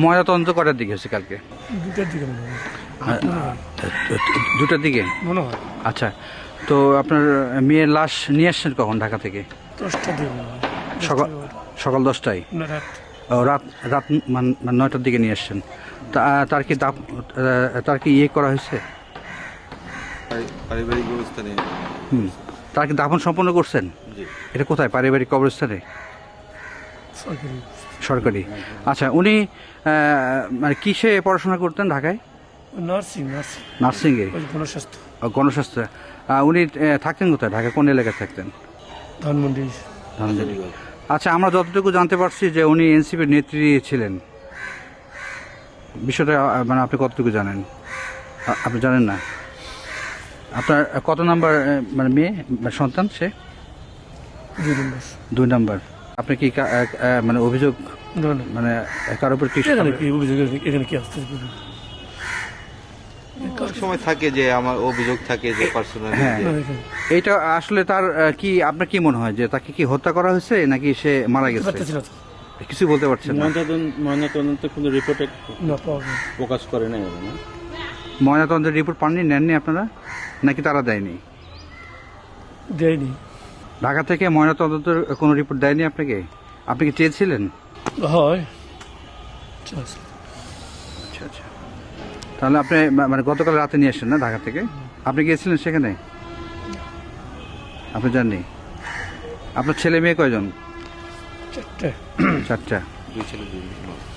ময়নাতদন্ত কটার দিকে হচ্ছে কালকে? 2টার দিকে মনে হয়। 2টার দিকে মনে হয় আচ্ছা। তো আপনার মেয়ের লাশ নিয়ে আসছেন কখন ঢাকা থেকে? 10টার দিকে মনে হয়। সকাল 10টায়? না, রাত। ও, রাত রাত মানে 9টার দিকে নিয়ে আসছেন। তার কি তার কি ইয়ে করা হয়েছে? পারিবারিক অবস্থানে তার কি দাফন সম্পন্ন করছেন? এটা কোথায়? পারিবারিক কবরস্থানে? সরকারি। সরকারি। আচ্ছা, উনি মানে কিসে পড়াশোনা করতেন ঢাকায়? নার্সিং। নার্সিংয়ে? ওই গণস্বাস্থ্য। গণস্বাস্থ্য। উনি থাকতেন কোথায়? ঢাকা কোন এলাকায় থাকতেন? ধানমন্ডি। ধানমন্ডি। আচ্ছা, আমরা যতটুকু জানতে পারছি যে উনি এনসিপির নেত্রী ছিলেন। বিষয়টা মানে আপনি কতটুকু জানেন? আপনি জানেন না? আপনার কত নাম্বার মানে মেয়ে সন্তান সে? 2 নম্বর। 2 নাম্বার। আপনি কি মানে অভিযোগ না, না। মানে কারোর উপর কি এখানে কি অভিযোগ? এখানে কি আসতে পারে? অনেক সময় থাকে যে আমার অভিযোগ থাকে যে পার্সোনাল। হ্যাঁ। না, এখানে এইটা আসলে তার কি আপনার কি মনে হয় যে তাকে কি হত্যা করা হয়েছে নাকি সে মারা গেছে? পারতেছি না তো। কিছু বলতে পারছেন না? ময়নাতদন্ত কোনো রিপোর্টে না, পাওয়া যায় না। প্রকাশ করে নাই না? ময়নাতদন্তের রিপোর্ট পাননি, নেননি আপনারা নাকি তারা দেয়নি? দেয়নি। ঢাকা থেকে ময়নাতদন্তের কোনো রিপোর্ট দেয়নি আপনাকে? আপনি কি চেয়েছিলেন? হয়। আচ্ছা আচ্ছা। তাহলে আপনি মানে গতকাল রাতে নিয়ে আসেন না ঢাকা থেকে? আপনি গিয়েছিলেন সেখানে? আপনি জাননি? আপনার ছেলে মেয়ে কয়জন? 4টে। 4টা। 2 ছেলে 2 মেয়ে।